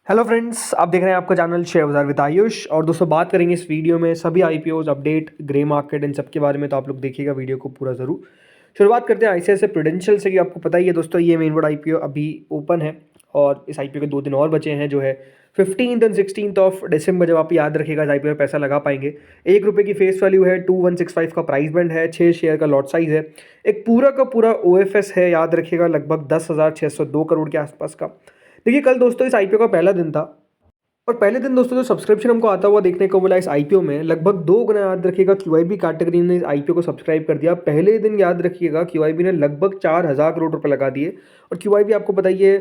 Hello friends, आप देख रहे हैं आपका चैनल शेयर बाजार विद आयुष। और दोस्तों बात करेंगे इस वीडियो में सभी आईपीओज अपडेट, ग्रे मार्केट, इन सब के बारे में। तो आप लोग देखिएगा वीडियो को पूरा ज़रूर। शुरुआत करते हैं आईसीआईसीआई प्रूडेंशियल से कि आपको पता ही है दोस्तों, ये मेन बोर्ड आईपीओ अभी ओपन है और इस आईपीओ के 2 दिन और बचे हैं, जो है 15 एंड 16 ऑफ दिसंबर। जब आप याद रखिएगा इस आईपीओ में पैसा लगा पाएंगे। ₹1 की फेस वैल्यू है, 2165 का प्राइस बैंड है, 6 शेयर का लॉट साइज है, एक पूरा का पूरा ओएफएस है, याद रखिएगा लगभग 10,602 करोड़ के आसपास का। देखिए कल दोस्तों इस आईपीओ का पहला दिन था और पहले दिन दोस्तों जो सब्सक्रिप्शन हमको आता हुआ देखने को मिला इस आईपीओ में, लगभग 2 गुना याद रखिएगा क्यूआईबी कैटेगरी ने इस आईपीओ को सब्सक्राइब कर दिया। पहले दिन याद रखिएगा क्यूआईबी ने लगभग 4,000 करोड़ रुपए लगा दिए। और क्यूआईबी आपको बताइए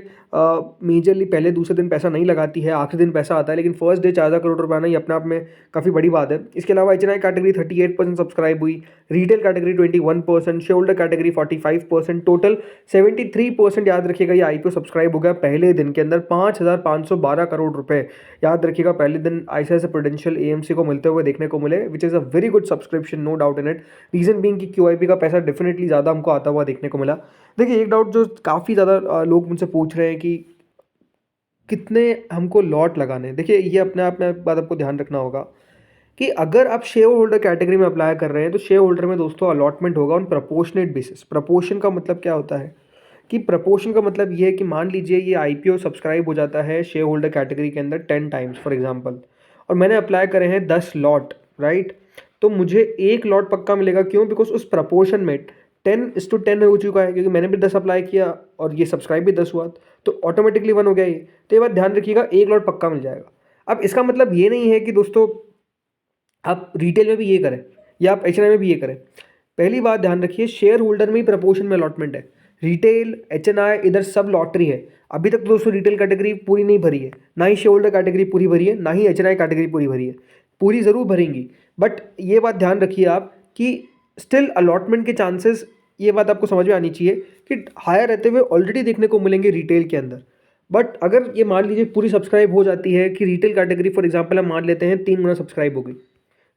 मेजरली पहले दूसरे दिन पैसा नहीं लगाती है, आखिरी दिन पैसा आता है, लेकिन फर्स्ट डे 4,000 करोड़ रुपए आना ये अपने आप में काफ़ी बड़ी बात है। इसके अलावा एचएनआई कैटेगरी 38% सब्सक्राइब हुई, retail category 21%, share holder category 45%, total 73% याद रखिएगा ये आईपीओ सब्सक्राइब हो गया पहले दिन के अंदर। 5,512 करोड़ रुपए याद रखिएगा पहले दिन आईसीआईसीआई प्रूडेंशियल एएमसी को मिलते हुए देखने को मिले, which is a very good subscription, no doubt in it. Reason being कि क्यूआईबी का पैसा डेफिनेटली ज़्यादा हमको आता हुआ देखने को मिला। देखिए एक डाउट जो काफ़ी ज़्यादा लोग मुझसे पूछ रहे हैं कि कितने हमको लॉट लगाने हैं। देखिए ये अपने आप में एक बात आपको ध्यान रखना होगा कि अगर आप शेयर होल्डर कैटेगरी में अप्लाई कर रहे हैं तो शेयर होल्डर में दोस्तों अलॉटमेंट होगा ऑन प्रपोर्शनेट बेसिस। प्रपोर्शन का मतलब क्या होता है कि प्रपोर्शन का मतलब ये है कि मान लीजिए ये आईपीओ सब्सक्राइब हो जाता है शेयर होल्डर कैटेगरी के अंदर 10 टाइम्स फॉर एग्जांपल, और मैंने अप्लाई करे हैं 10 लॉट, राइट। तो मुझे एक लॉट पक्का मिलेगा। क्यों? बिकॉज उस प्रपोर्शन में 10:10 हो चुका है, क्योंकि मैंने भी 10 अप्लाई किया और ये सब्सक्राइब भी 10 हुआ, तो ऑटोमेटिकली 1 हो गया ये। तो ये बात ध्यान रखिएगा, एक लॉट पक्का मिल जाएगा। अब इसका मतलब ये नहीं है कि दोस्तों आप रिटेल में भी ये करें या आप एचएनआई में भी ये करें। पहली बात ध्यान रखिए, शेयर होल्डर में ही प्रपोर्शन में अलॉटमेंट है। रिटेल, एचएनआई, इधर सब लॉटरी है। अभी तक तो दोस्तों रिटेल कैटेगरी पूरी नहीं भरी है, ना ही शेयर होल्डर कैटेगरी पूरी भरी है, ना ही एचएनआई कैटेगरी पूरी भरी है। पूरी ज़रूर भरेंगी, बट ये बात ध्यान रखिए आप कि स्टिल अलॉटमेंट के चांसेस, ये बात आपको समझ में आनी चाहिए कि हायर रहते हुए ऑलरेडी देखने को मिलेंगे रिटेल के अंदर। बट अगर ये मान लीजिए पूरी सब्सक्राइब हो जाती है कि रिटेल कैटेगरी फॉर एग्जांपल हम मान लेते हैं 3 गुना सब्सक्राइब हो गई,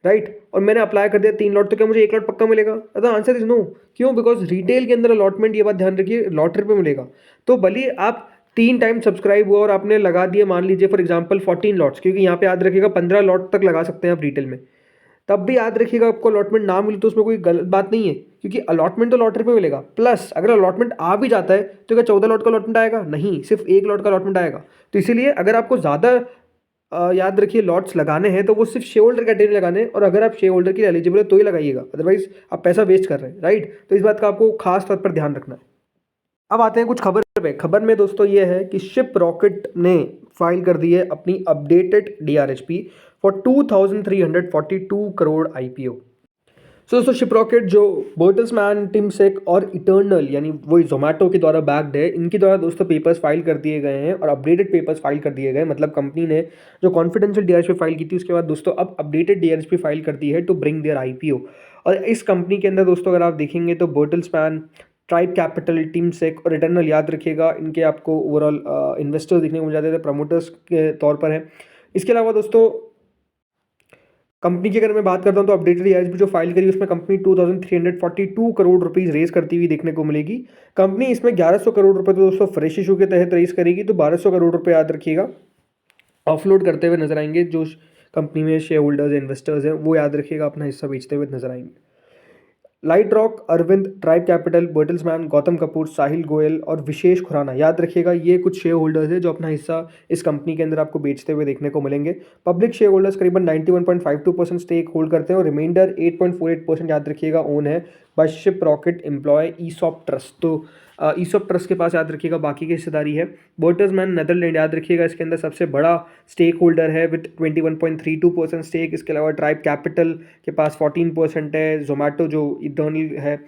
राइट, और मैंने अप्लाई कर दिया 3 लॉट, तो क्या मुझे 1 लॉट पक्का मिलेगा? The answer is no. क्यों? बिकॉज रिटेल के अंदर अलॉटमेंट, ये बात ध्यान रखिए, लॉटरी पे मिलेगा। तो भले आप 3 टाइम सब्सक्राइब हुआ और आपने लगा दिए मान लीजिए फॉर एग्जांपल 14 लॉट्स, क्योंकि यहाँ पे याद रखिएगा 15 लॉट तक लगा सकते हैं आप रिटेल में, तब भी याद रखिएगा आपको अलॉटमेंट ना मिले तो उसमें कोई गलत बात नहीं है, क्योंकि अलॉटमेंट तो लॉटरी पे मिलेगा। प्लस अगर अलॉटमेंट आ भी जाता है तो क्या 14 लॉट का अलॉटमेंट आएगा? नहीं, सिर्फ 1 लॉट का अलॉटमेंट आएगा। तो इसीलिए अगर आपको ज़्यादा याद रखिए लॉट्स लगाने हैं तो वो सिर्फ शेयर होल्डर कैटेगरी लगाने हैं, और अगर आप शेयर होल्डर के लिए एलिजिबल है तो ही लगाइएगा, अदरवाइज आप पैसा वेस्ट कर रहे हैं, राइट। तो इस बात का आपको खास तौर पर ध्यान रखना है। अब आते हैं कुछ खबर पे। खबर में दोस्तों ये है कि शिप रॉकेट ने फाइल कर दी है अपनी updated DRHP for 2342 crore IPO. So दोस्तों शिप रॉकेट जो बर्टल्समैन, टिमसेक और इटर्नल यानी वही जोमेटो के द्वारा बैक्ड है, इनके द्वारा दोस्तों पेपर्स फाइल कर दिए गए हैं और अपडेटेड पेपर्स फाइल कर दिए गए। मतलब कंपनी ने जो कॉन्फिडेंशियल डीआरएचपी फाइल की थी उसके बाद दोस्तों अब अपडेटेड डीआरएचपी फाइल कर दी है टू ब्रिंग देयर आईपीओ। और इस कंपनी के अंदर दोस्तों अगर आप देखेंगे तो बर्टल्समैन, ट्राइब कैपिटल, टीमसेक और इटर्नल, याद रखिएगा इनके आपको ओवरऑल इन्वेस्टर्स देखने को मिल जाते थे, प्रमोटर्स के तौर पर है। इसके अलावा दोस्तों कंपनी की अगर मैं बात करता हूं तो अपडेटेड ईआरएसपी जो फाइल करी उसमें कंपनी 2342 करोड़ रुपीस रेज करती हुई देखने को मिलेगी। कंपनी इसमें 1100 करोड़ रुपए तो दोस्तों फ्रेश इशू के तहत रेज करेगी, तो 1200 करोड़ रुपए याद रखिएगा ऑफलोड करते हुए नजर आएंगे। जो कंपनी में शेयर होल्डर्स, इन्वेस्टर्स हैं, वो याद रखिएगा अपना हिस्सा बेचते हुए नजर आएंगे। Lightrock, Arvind, Tribe Capital, Bertelsmann, Gautam Kapoor, Sahil Goyal और विशेष खुराना, याद रखिएगा ये कुछ शेयर होल्डर्स हैं जो अपना हिस्सा इस कंपनी के अंदर आपको बेचते हुए देखने को मिलेंगे। पब्लिक शेयर होल्डर्स करीबन 91.52% स्टेक होल्ड करते हैं और रिमाइंडर 8.48% याद रखिएगा ओन है by Shiprocket employ ESOP trust. तो ईसॉप ट्रस्ट के पास याद रखिएगा बाकी की हिस्सेदारी है। बर्टल्समैन नेदरलैंड, याद रखिएगा इसके अंदर सबसे बड़ा स्टेक होल्डर है विथ 21.32% स्टेक। इसके अलावा ट्राइब कैपिटल के पास 14% है। जोमेटो जो इटर्नल है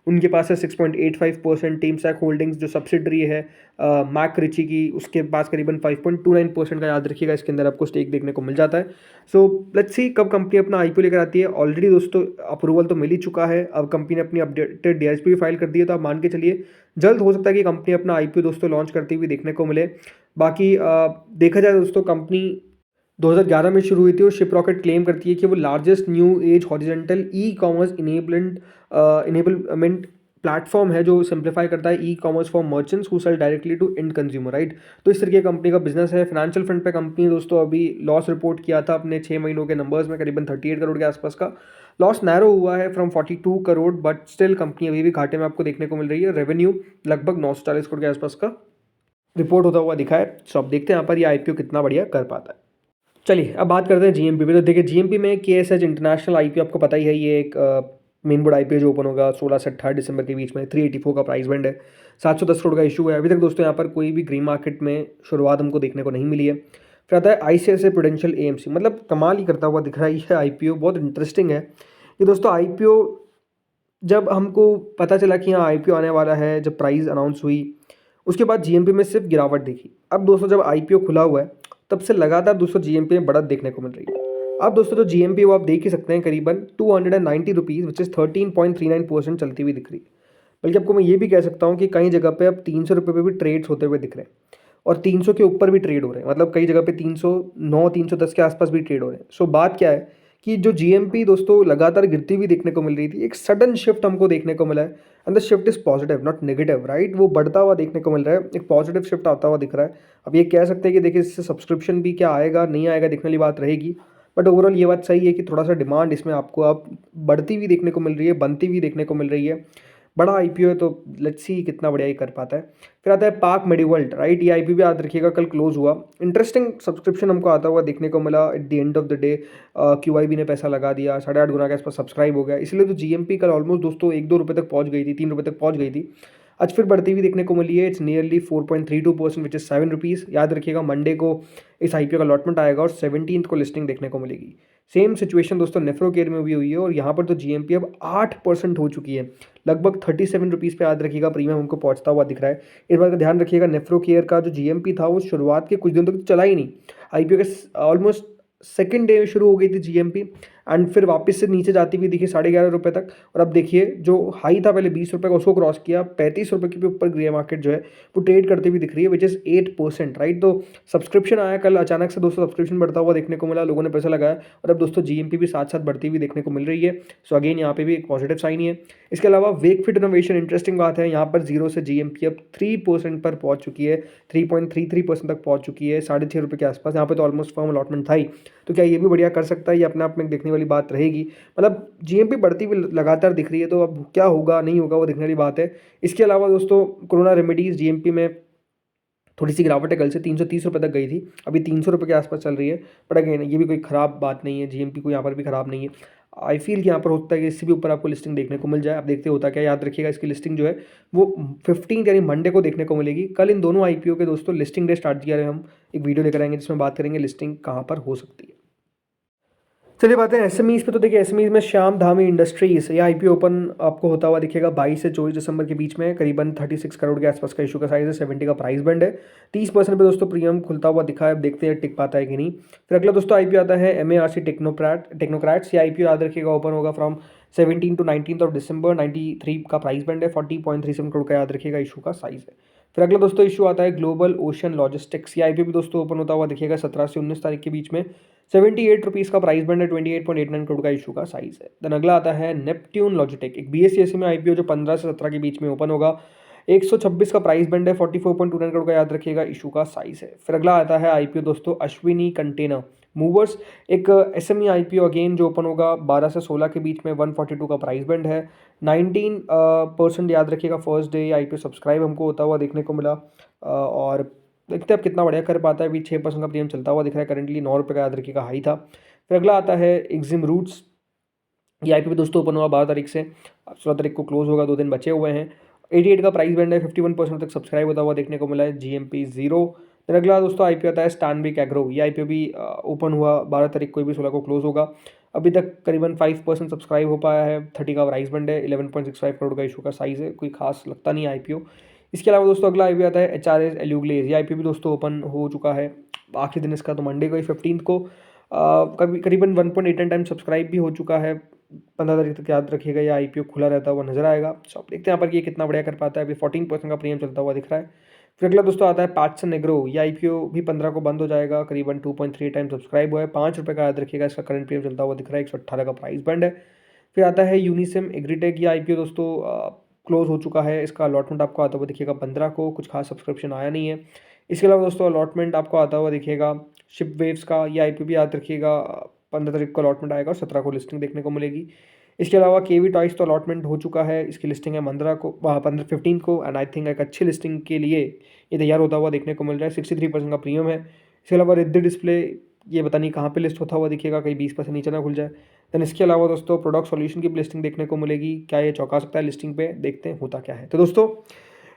उनके पास है 6.85%। टीमसैक होल्डिंग्स जो सब्सिडरी है मैक रिची की, उसके पास करीबन 5.29% का याद रखिएगा इसके अंदर आपको स्टेक देखने को मिल जाता है। सो लेट्स सी कब कंपनी अपना आईपीओ लेकर आती है। ऑलरेडी दोस्तों अप्रूवल तो मिल ही चुका है, अब कंपनी ने अपनी अपडेटेड डीआरएचपी भी फाइल कर दी है, तो आप मान के चलिए जल्द हो सकता है कि कंपनी अपना आईपीओ दोस्तों लॉन्च करती हुई देखने को मिले। बाकी देखा जाए दोस्तों कंपनी 2011 में शुरू हुई थी और शिप रॉकेट क्लेम करती है कि वो largest new age horizontal e commerce enablement platform है जो सिंप्लीफाई करता है e commerce for merchants who sell directly to end consumer, right. तो इस तरीके की कंपनी का बिजनेस है। फाइनेंशियल फ्रंट पे कंपनी दोस्तों अभी लॉस रिपोर्ट किया था अपने 6 महीनों के नंबर्स में, करीबन 38 करोड़ के आसपास का लॉस नैरो हुआ है from 42 crore, but still company अभी भी घाटे में आपको देखने को मिल रही है। रेवेन्यू लगभग 940 करोड़ के आसपास का रिपोर्ट होता हुआ दिखा है। सो अब देखते हैं यहाँ पर ये आईपीओ कितना बढ़िया कर पाता है। चलिए अब बात करते हैं जीएमपी पे। तो देखिए जीएमपी में केएसएच इंटरनेशनल आईपीओ आपको पता ही है, ये एक मेन बोर्ड आईपीओ जो ओपन होगा 16 से 18 दिसंबर के बीच में। 384 का प्राइस बैंड है, 710 करोड़ का इशू है। अभी तक दोस्तों यहाँ पर कोई भी ग्रीन मार्केट में शुरुआत हमको देखने को नहीं मिली है। फिर आता है आईसीआईसीआई प्रूडेंशियल एएमसी, मतलब कमाल ही करता हुआ दिख रहा है ये आईपीओ। बहुत इंटरेस्टिंग है ये दोस्तों आईपीओ। जब हमको पता चला कि हाँ आईपीओ आने वाला है, जब प्राइस अनाउंस हुई, उसके बाद जीएमपी में सिर्फ गिरावट देखी। अब दोस्तों जब आईपीओ खुला हुआ है तब से लगातार दोस्तों जीएमपी में बढ़त देखने को मिल रही है। अब दोस्तों जो जीएमपी वो आप देख ही सकते हैं, करीबन 290 रुपीज़ विच इज़ 13.39% चलती हुई दिख रही है। बल्कि आपको मैं ये भी कह सकता हूँ कि कई जगह पे अब 300 रुपये पे भी ट्रेड्स होते हुए दिख रहे हैं और 300 के ऊपर भी ट्रेड हो रहे हैं। मतलब कई जगह पे 309 310 के आसपास भी ट्रेड हो रहे हैं। सो बात क्या है कि जो जीएमपी दोस्तों लगातार गिरती हुई देखने को मिल रही थी, एक सडन शिफ्ट हमको देखने को मिला है and the shift is positive not negative, right. वो बढ़ता हुआ देखने को मिल रहा है, एक पॉजिटिव शिफ्ट आता हुआ दिख रहा है। अब ये कह सकते हैं कि देखिए इससे सब्सक्रिप्शन भी क्या आएगा नहीं आएगा देखने वाली बात रहेगी, बट ओवरऑल ये बात सही है कि थोड़ा सा डिमांड इसमें आपको अब बढ़ती हुई देखने को मिल रही है, बनती हुई देखने को मिल रही है। बड़ा आईपीओ है तो लेट्स सी कितना बढ़िया ही कर पाता है। फिर आता है पार्क मेडिवर्ल्ड, राइट। ये आईपीओ भी याद रखिएगा कल क्लोज हुआ। इंटरेस्टिंग सब्सक्रिप्शन हमको आता हुआ देखने को मिला at the end of the day. QIB ने पैसा लगा दिया, 8.5 गुना के आसपास सब्सक्राइब हो गया। इसलिए तो जीएमपी कल ऑलमोस्ट दोस्तों 1-2 रुपये तक पहुंच गई थी, 3 रुपये तक पहुंच गई थी। आज फिर बढ़ती हुई देखने को मिली है। It's nearly 4.32% which is 7 rupees. याद रखिएगा मंडे को इस आईपीओ का अलॉटमेंट आएगा और 17 को लिस्टिंग देखने को मिलेगी। सेम सिचुएशन दोस्तों नेफ्रो केयर में भी हुई है और यहाँ पर तो जीएमपी अब 8% हो चुकी है, लगभग 37 रुपीज़ पे याद रखिएगा प्रीमियम हमको पहुँचता हुआ दिख रहा है। इस बात का ध्यान रखिएगा, नेफ्रो केयर का जो जीएमपी था वो शुरुआत के कुछ दिनों तक तो चला ही नहीं। आईपीओ के ऑलमोस्ट सेकेंड डे में शुरू हो गई थी जीएमपी एंड फिर वापस से नीचे जाती हुई दिखी 11.5 रुपये तक। और अब देखिए जो हाई था पहले 20 रुपये का, उसको क्रॉस किया, 35 रुपये के भी ऊपर ग्रे मार्केट जो है वो ट्रेड करती हुई दिख रही है विच इज़ 8%, राइट। तो सब्सक्रिप्शन आया कल अचानक से दोस्तों, सब्सक्रिप्शन बढ़ता हुआ देखने को मिला, लोगों ने पैसा लगाया और अब दोस्तों जीएमपी भी साथ साथ बढ़ती हुई देखने को मिल रही है। सो अगेन यहाँ पे भी एक पॉजिटिव साइन ही है। इसके अलावा वेकफिट इनोवेशन, इंटरेस्टिंग बात है, यहाँ पर 0 से जीएमपी अब 3% पर पहुँच चुकी है, 3.33% तक पहुँच चुकी है, 6.5 रुपये के आसपास। यहाँ पे तो ऑलमोस्ट फर्म अलॉटमेंट था ही, तो क्या ये भी बढ़िया कर सकता है, ये अपने आप में देखने वाली बात रहेगी। मतलब जीएमपी बढ़ती हुई लगातार दिख रही है, तो अब क्या होगा नहीं होगा वो देखने वाली बात है। इसके अलावा दोस्तों कोरोना रेमेडीज़ जीएमपी में थोड़ी सी गिरावट है, कल से 330 रुपये तक गई थी, अभी 300 रुपये के आसपास चल रही है। बट अगेन ये भी कोई ख़राब बात नहीं है, जीएमपी को यहाँ पर भी ख़राब नहीं है। आई फील कि यहाँ पर होता है कि इससे भी ऊपर आपको लिस्टिंग देखने को मिल जाए। आप देखते होता क्या, याद रखिएगा इसकी लिस्टिंग जो है वो 15 यानी मंडे को देखने को मिलेगी। कल इन दोनों आईपीओ के दोस्तों लिस्टिंग डे स्टार्ट किया है, हम एक वीडियो लेकर आएंगे जिसमें बात करेंगे लिस्टिंग कहाँ पर हो सकती है। चलिए बात है एसएमईज पे। तो देखिए एसएमईज में श्याम धामी इंडस्ट्रीज, ये आईपीओ ओपन आपको होता हुआ दिखेगा 22 से 24 दिसंबर के बीच में। करीबन 36 करोड़ के आसपास का इशू का साइज है, 70 का प्राइस बैंड है, 30% पे दोस्तों प्रीमियम खुलता हुआ दिखा है। अब देखते हैं टिक पाता है कि नहीं। फिर अगला दोस्तों आईपीओ आता है एमएआरसी टेक्नोक्रेट्स। ये आईपीओ याद रखिएगा ओपन होगा फ्रॉम 17 to 19 ऑफ दिसंबर। 93 का प्राइस बैंड है, 40.37 करोड़ का याद रखिएगा इशू का साइज है। फिर अगला दोस्तों इशू आता है ग्लोबल ओशन लॉजिस्टिक्स। ये आईपीओ भी दोस्तों ओपन होता हुआ दिखेगा 17 से 19 तारीख के बीच में। 78 रुपीज़ का प्राइस बैंड है, 28.89 करोड़ का इशू का साइज है। देन अगला आता है नेपट्यून लॉजिटेक, एक बीएसई में आईपीओ जो 15 से 17 के बीच में ओपन होगा। 126 का प्राइस बैंड है, 44.29 करोड़ का याद रखिएगा इशू का साइज है। फिर अगला आता है आईपीओ दोस्तों अश्विनी कंटेनर मूवर्स, एक एसएमई आईपीओ अगेन जो ओपन होगा 12 से 16 के बीच में। 142 का प्राइस बैंड है, 19% याद रखिएगा फर्स्ट डे आईपीओ सब्सक्राइब हमको होता हुआ देखने को मिला। और देखते हैं अब कितना बढ़िया कर पाता है। अभी 6% का प्रीमियम चलता हुआ दिख रहा है, करंटली 9 रुपये का याद रखिएगा हाई था। फिर अगला आता है एक्जिम रूट्स। ये आईपीओ दोस्तों ओपन हुआ 12 तारीख से, 16 तारीख को क्लोज होगा, 2 दिन बचे हुए हैं। 88 का प्राइस बैंड है, 51% तक सब्सक्राइब होता हुआ देखने को मिला है, जीएमपी 0। फिर अगला दोस्तों आईपीओ आता है स्टैनबिक एग्रो। ये आईपीओ भी ओपन हुआ 12 तारीख को, भी 16 को क्लोज होगा। अभी तक करीबन 5% सब्सक्राइब हो पाया है, 30 का प्राइस बैंड है, 11.65 करोड़ का इशू का साइज़ है, कोई खास लगता नहीं आईपीओ। इसके अलावा दोस्तों अगला आईपीओ आता है एचआरएस एल्यूग्लेज। ये आईपीओ भी दोस्तों ओपन हो चुका है आखिरी दिन इसका, तो मंडे को ही 15 को करीबन 1.89 टाइम सब्सक्राइब भी हो चुका है। 15 तारीख तक याद रखिएगा ये आईपीओ खुला रहता हुआ नजर आएगा। सो आप देखते हैं यहाँ पर ये कितना बढ़िया कर पाता है। अभी 14% का प्रीमियम चलता हुआ दिख रहा है। फिर अगला दोस्तों आता है पैटसन एग्रो। ये आईपीओ भी 15 को बंद हो जाएगा, करीबन 2.3 टाइम सब्सक्राइब हुआ है, 5 रुपये का याद रखिएगा इसका करंट प्रीमियम चलता हुआ दिख रहा है, 118 का प्राइस बैंड है। फिर आता है यूनिसिम एग्रीटेक। ये आईपीओ दोस्तों क्लोज हो चुका है। इसका अलॉटमेंट आपको आता हुआ दिखेगा 15 को, कुछ खास सब्सक्रिप्शन आया नहीं है। इसके अलावा दोस्तों अलॉटमेंट आपको आता हुआ दिखेगा शिप वेव्स का, या IPO भी याद रखिएगा 15 तारीख को अलॉटमेंट आएगा और 17 को लिस्टिंग देखने को मिलेगी। इसके अलावा केवी टॉयज़ तो अलॉटमेंट हो चुका है, इसकी लिस्टिंग है 15 को एंड आई थिंक एक अच्छी लिस्टिंग के लिए ये तैयार होता हुआ देखने को मिल रहा है। 63% का प्रीमियम है। इसके अलावा रिद्धि डिस्प्ले, ये पता नहीं कहाँ पे लिस्ट होता हुआ दिखेगा, कहीं 20% नीचे ना खुल जाए। देन इसके अलावा दोस्तों प्रोडक्ट सॉल्यूशन की लिस्टिंग देखने को मिलेगी। क्या ये चौंका सकता है लिस्टिंग पे? देखते हैं होता क्या है। तो दोस्तों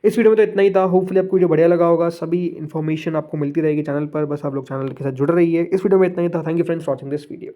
इस वीडियो में तो इतना ही था। होपफुली आपको वीडियो बढ़िया लगा होगा। सभी इन्फॉर्मेशन आपको मिलती रहेगी चैनल पर, बस आप लोग चैनल के साथ जुड़े रहिए। इस वीडियो में इतना ही था। Thank you friends for watching this video.